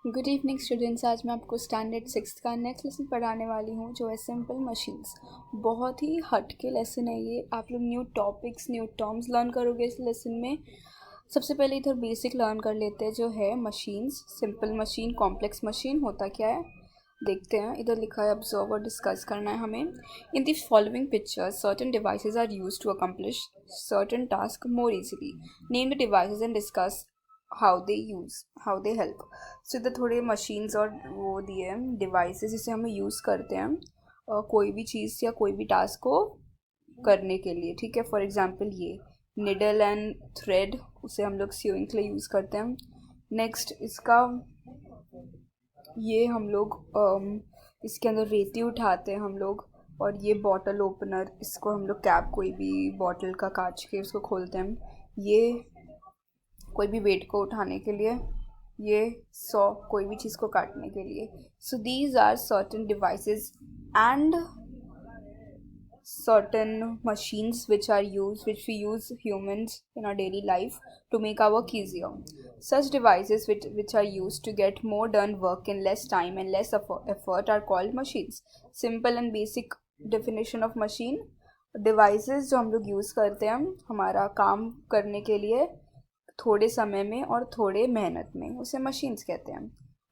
Good evening students. आज मैं आपको स्टैंडर्ड सिक्स्थ का नेक्स्ट लेसन पढ़ाने वाली हूँ जो है सिंपल मशीन्स। बहुत ही हट के लेसन है ये। आप लोग new topics new terms learn करोगे इस लेसन में। सबसे पहले इधर बेसिक लर्न कर लेते हैं जो है machines. Simple machine, complex machine होता क्या है देखते हैं। इधर लिखा है ऑब्जर्व और डिस्कस करना है हमें। In the following pictures certain devices are used to accomplish certain task more easily. Name the devices and discuss how they help. So इधर थोड़े मशीन्स और वो दिए हैं डिवाइसेस जिसे हम यूज़ करते हैं कोई भी चीज़ या कोई भी टास्क को करने के लिए। ठीक है, फॉर एग्जांपल ये निडल एंड थ्रेड, उसे हम लोग सीविंग के लिए यूज़ करते हैं। नेक्स्ट इसका ये हम लोग इसके अंदर रेती उठाते हैं हम लोग। और ये बॉटल ओपनर, इसको हम लोग कैप कोई भी बॉटल का कांच के उसको खोलते हैं। ये कोई भी वेट को उठाने के लिए। ये सॉ कोई भी चीज़ को काटने के लिए। So these are certain devices and certain machines which we use humans in our daily life to make our work easier. Such devices which are used to get more done work in less time and less effort are called machines. Simple and basic definition of machine: devices जो हम लोग use करते हैं हमारा काम करने के लिए थोड़े समय में और थोड़े मेहनत में, उसे मशीन्स कहते हैं।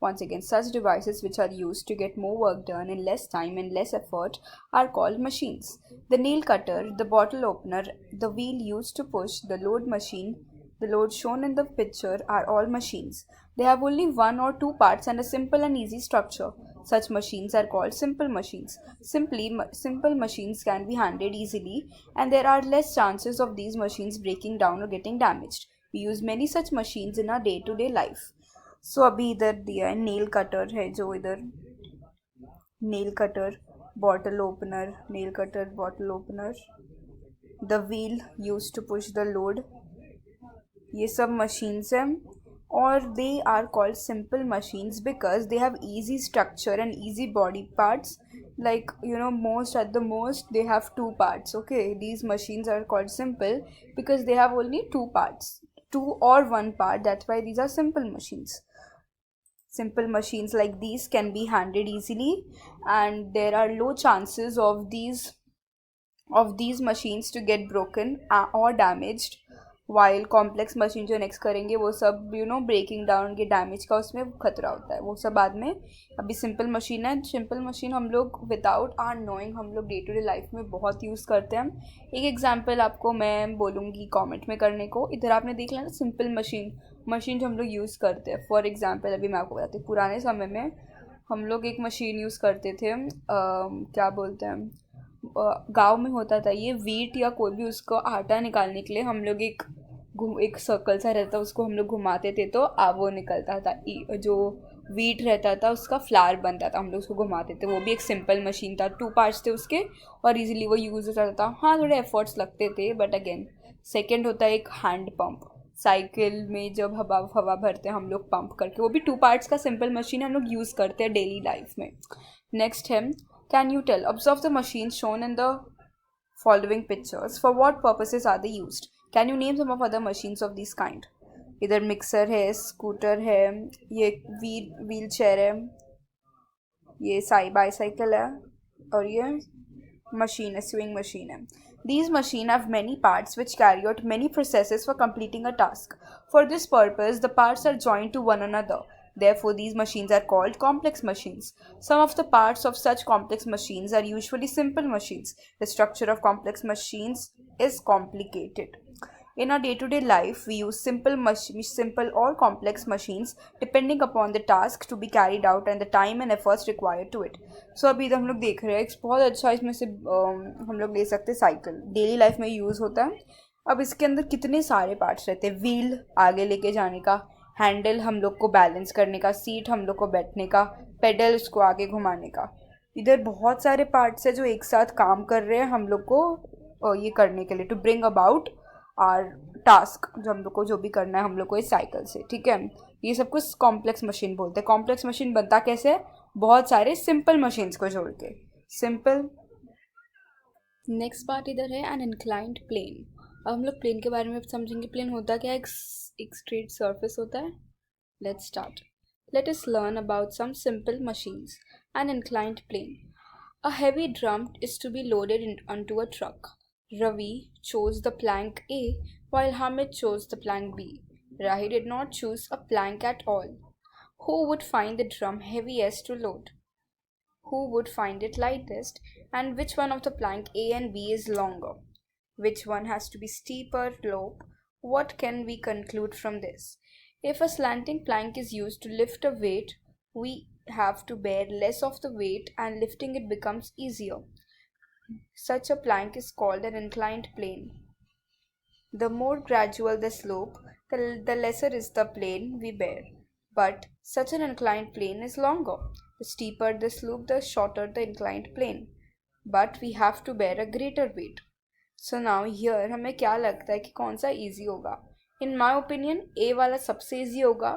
Once again, such devices which are used to get more work done in less time and less effort are called machines. The nail cutter, the bottle opener, the wheel used to push the load machine, the load shown in the picture are all machines. They have only one or two parts and a simple and easy structure. Such machines are called simple machines. Simple machines can be handled easily and there are less chances of these machines breaking down or getting damaged. We use many such machines in our day-to-day life. सो अभी इधर दिया है nail cutter है, जो इधर nail cutter bottle opener, nail cutter bottle opener, the wheel use to push the load, ये सब machines हैं। और they are called simple machines because they have easy structure and easy body parts, like most at the most they have two parts. Okay, these machines are called simple because they have only two parts, two or one part. That's why these are simple machines. Simple machines like these can be handled easily and there are low chances of these machines to get broken or damaged. While complex machine जो next करेंगे वो सब breaking down के damage का उसमें खतरा होता है, वो सब बाद में। अभी सिंपल मशीन है। सिंपल मशीन हम लोग विदाउट आर नोइंग हम लोग डे टू डे लाइफ में बहुत यूज़ करते हैं। एक एग्जांपल आपको मैं बोलूँगी कमेंट में करने को। इधर आपने देख लिया ना सिंपल मशीन जो हम लोग यूज़ करते हैं। फॉर एग्जाम्पल अभी मैं आपको बताती हूँ, पुराने समय में हम लोग एक मशीन यूज़ करते थे, क्या बोलते हैं, गांव में होता था ये वीट या कोई भी उसको आटा निकालने के लिए हम लोग एक सर्कल सा रहता, उसको हम लोग घुमाते थे तो वो निकलता था। जो वीट रहता था उसका फ्लावर बनता था, हम लोग उसको घुमाते थे। वो भी एक सिंपल मशीन था, टू पार्ट्स थे उसके और इजीली वो यूज़ होता था। हाँ, थोड़े एफर्ट्स लगते थे बट अगेन। सेकेंड होता है एक हैंड पंप। साइकिल में जब हवा भरते हैं हम लोग पंप करके, वो भी टू पार्ट्स का सिंपल मशीन हम लोग यूज़ करते हैं डेली लाइफ में। नेक्स्ट है, can you tell? Observe the machines shown in the following pictures. For what purposes are they used? Can you name some of other machines of this kind? इधर mixer है, scooter है, ये wheel chair है, ये bicycle है और ये machine है, स्विंग मशीन है। These machines have many parts which carry out many processes for completing a task. For this purpose, the parts are joined to one another. Therefore, these machines are called complex machines. Some of the parts of such complex machines are usually simple machines. The structure of complex machines is complicated. In our day-to-day life, we use simple or complex machines depending upon the task to be carried out and the time and efforts required to it. So अभी तो हम लोग देख रहे हैं एक बहुत अच्छा, इसमें से हम लोग ले सकते हैं साइकिल, डेली लाइफ में यूज़ होता है। अब इसके अंदर कितने सारे पार्ट्स रहते हैं, व्हील आगे लेके जाने का, हैंडल हम लोग को बैलेंस करने का, सीट हम लोग को बैठने का, पेडल उसको आगे घुमाने का। इधर बहुत सारे पार्ट्स है जो एक साथ काम कर रहे हैं हम लोग को ये करने के लिए, to bring about our task, जो हम लोग को जो भी करना है हम लोग को इस साइकिल से। ठीक है, ये सब कुछ कॉम्प्लेक्स मशीन बोलते हैं। कॉम्प्लेक्स मशीन बनता कैसे है, बहुत सारे सिंपल मशीन्स को जोड़ के, सिंपल। नेक्स्ट पार्ट इधर है एन इंक्लाइंड प्लेन। अब हम लोग प्लेन के बारे में समझेंगे। प्लेन होता क्या है, एक स्ट्रेट सरफेस होता है। Let's start. Let us learn about some simple machines. An inclined plane. A heavy drum is to be loaded onto a truck. Ravi chose the plank A while Hamid chose the plank B. Rahi did not choose a plank at all. Who would find the drum heaviest to load? Who would find it lightest? And which one of the plank A and B is longer? Which one has to be steeper slope? What can we conclude from this? If a slanting plank is used to lift a weight, we have to bear less of the weight and lifting it becomes easier. Such a plank is called an inclined plane. The more gradual the slope, the lesser is the plane we bear. But such an inclined plane is longer. The steeper the slope, the shorter the inclined plane. But we have to bear a greater weight. So now here हमें क्या लगता है कि कौन सा easy होगा? In my opinion, A वाला सबसे easy होगा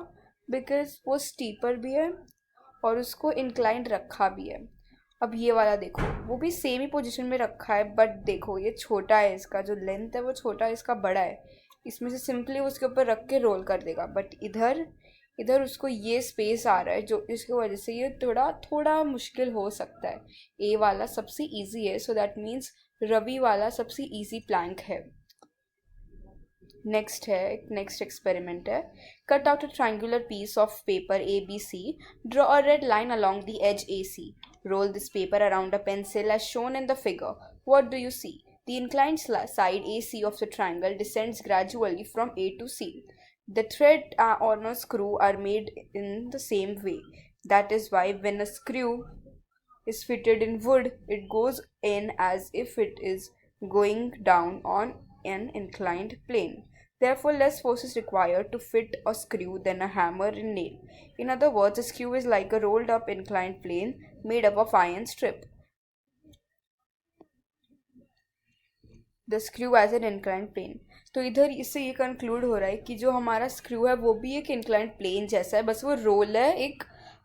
because वो steeper भी है और उसको inclined रखा भी है. अब ये वाला देखो, वो भी सेम ही पोजीशन में रखा है, बट देखो ये छोटा है, इसका जो लेंथ है वो छोटा है, इसका बड़ा है. इसमें से सिंपली उसके ऊपर रख के रोल कर देगा. बट इधर इधर उसको ये स्पेस आ रहा है जो इसकी वजह से ये थोड़ा थोड़ा मुश्किल हो सकता है. ए वाला सबसे इजी है, सो दैट मीन्स रवि वाला सबसे इजी प्लैंक है. नेक्स्ट एक्सपेरिमेंट है. Cut out a triangular piece of paper ABC. Draw a red line along the edge AC. Roll this paper around a pencil as shown in the figure. What do you see? The inclined side AC of the triangle descends gradually from A to C. The thread on a screw are made in the same way. That is why when a screw is fitted in wood, it goes in as if it is going down on an inclined plane. Therefore, less force is required to fit a screw than a hammer and nail. In other words, a screw is like a rolled up inclined plane made up of iron strip. The screw as an inclined plane. तो इधर इससे ये conclude हो रहा है कि जो हमारा स्क्रू है वो भी एक इंक्लाइंड प्लेन जैसा है, बस वो रोल है एक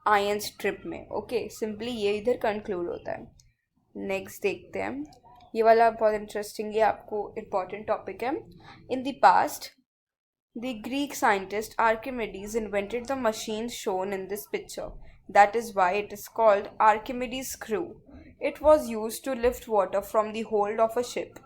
आयरन स्ट्रिप में. ओके, सिंपली ये इधर कंक्लूड होता है. नेक्स्ट देखते हैं. ये वाला बहुत इंटरेस्टिंग, ये आपको इम्पॉर्टेंट टॉपिक है. In the past the Greek scientist Archimedes invented the machine shown in this picture. That is why it is called Archimedes' screw. It was used to lift water from the hold of a ship.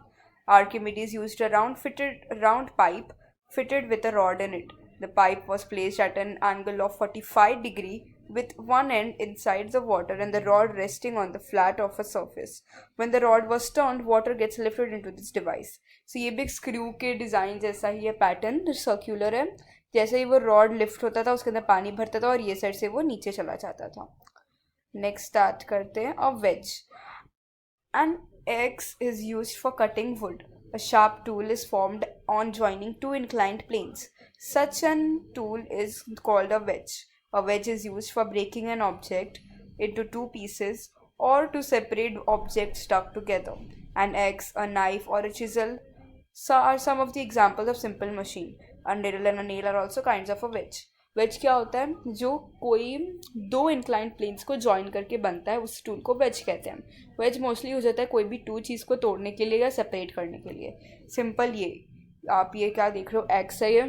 Archimedes used a round pipe fitted with a rod in it. The pipe was placed at an angle of 45 degrees with one end inside the water and the rod resting on the flat of a surface. When the rod was turned, water gets lifted into this device. So ये big screw के design जैसा ही है, pattern circular है. जैसे ही वो rod lift होता था उसके अंदर पानी भरता था और ये साइड से वो नीचे चला जाता था. नेक्स्ट स्टार्ट करते हैं. अ veg. An axe is used for cutting wood. A sharp tool is formed on joining two inclined planes. Such an tool is called a wedge. A wedge is used for breaking an object into two pieces or to separate objects stuck together. An axe, a knife, or a chisel are some of the examples of simple machine. A needle and a nail are also kinds of a wedge. Wedge क्या होता है? जो कोई दो inclined planes को join करके बनता है, उस टूल को वेज कहते हैं. वेज मोस्टली यूज होता है कोई भी टू चीज़ को तोड़ने के लिए या सेपरेट करने के लिए. सिंपल ये आप ये क्या देख रहे हो, एक्स है ये,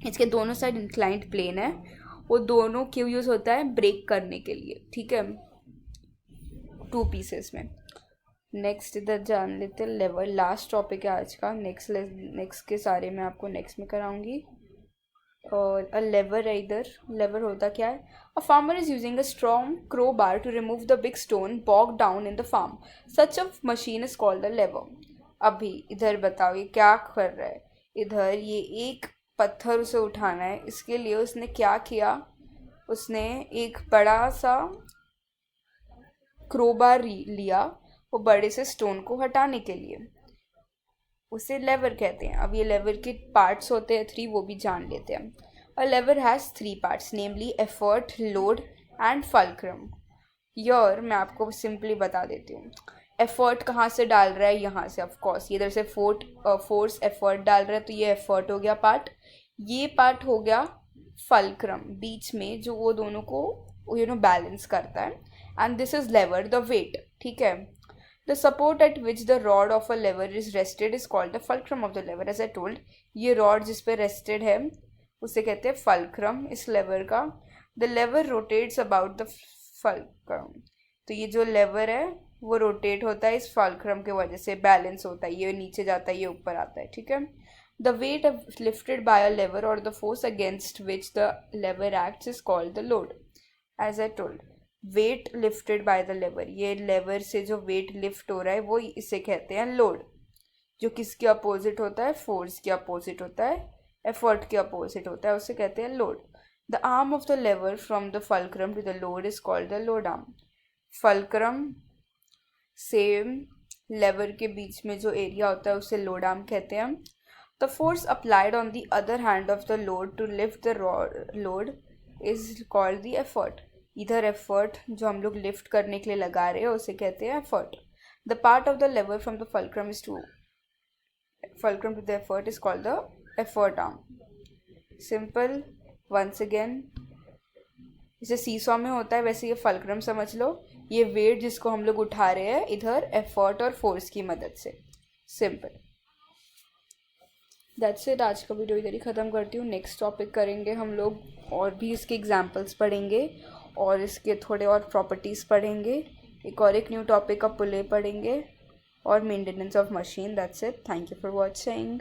इसके दोनों साइड इंक्लाइंड प्लेन है, वो दोनों क्यों यूज़ होता है? ब्रेक करने के लिए. ठीक है, टू पीसेस में. नेक्स्ट इधर जान लेते हैं लेवर. लास्ट टॉपिक है आज का. नेक्स्ट के सारे मैं आपको नेक्स्ट में कराऊंगी. और अ लेवर है इधर. लेवर होता क्या है? A farmer is using a strong crowbar to remove the big stone bog down in the farm. Such a machine is called a lever. अभी इधर बताओ ये क्या कर रहा है? इधर ये एक पत्थर उसे उठाना है, इसके लिए उसने क्या किया? उसने एक बड़ा सा क्रोबार लिया वो बड़े से स्टोन को हटाने के लिए. उसे लेवर कहते हैं. अब ये लेवर के पार्ट्स होते हैं 3, वो भी जान लेते हैं. A lever has 3 parts, namely effort, load and fulcrum. यर मैं आपको सिंपली बता देती हूँ. एफर्ट कहाँ से डाल रहा है? यहाँ से. ऑफकोर्स ये इधर से फोर्स एफर्ट डाल रहा है, तो ये एफर्ट हो गया पार्ट. ये पार्ट हो गया फल्क्रम, बीच में जो वो दोनों को बैलेंस करता है. And this is lever, the weight. ठीक है. The support at which the rod of a lever is rested is called the fulcrum of the lever. As I told, ये rod जिस पे rested है उसे कहते हैं fulcrum इस lever का. The lever rotates about the fulcrum. तो ये जो लेवर है वो रोटेट होता है इस फल्क्रम के वजह से, बैलेंस होता है, ये नीचे जाता है ये ऊपर आता है, ठीक है। The weight lifted by a lever और the force against which the lever acts is called the load. As I told, weight lifted by the lever, ये लेवर से जो वेट लिफ्ट हो रहा है वो इसे कहते हैं लोड, जो किसके अपोजिट होता है, फोर्स के अपोजिट होता है, एफर्ट के अपोजिट होता है, उसे कहते हैं load. The arm of the lever from the fulcrum to the load is called the load arm. Fulcrum से लेवर के बीच में जो एरिया होता है उसे लोड आर्म कहते हैं। The force applied on the other hand of the load to lift the load is called the effort. इधर एफर्ट जो हम लोग लिफ्ट करने के लिए लगा रहे हैं उसे कहते हैं effort. The part of the lever from the fulcrum to the effort is called the effort arm. Simple. Once again, जैसे सीसॉ में होता है वैसे ये फल्क्रम समझ लो, ये वेट जिसको हम लोग उठा रहे हैं इधर एफर्ट और फोर्स की मदद से। सिंपल। That's it. आज का वीडियो इधर ही ख़त्म करती हूँ। नेक्स्ट टॉपिक करेंगे हम लोग, और भी इसके एग्जाम्पल्स पढ़ेंगे और इसके थोड़े और प्रॉपर्टीज़ पढ़ेंगे, एक न्यू टॉपिक का पुले पढ़ेंगे और maintenance of machine. That's it. Thank you for watching.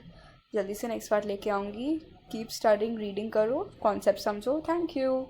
जल्दी से नेक्स्ट पार्ट लेके आऊँगी। कीप स्टडिंग, रीडिंग करो, कॉन्सेप्ट समझो। Thank you.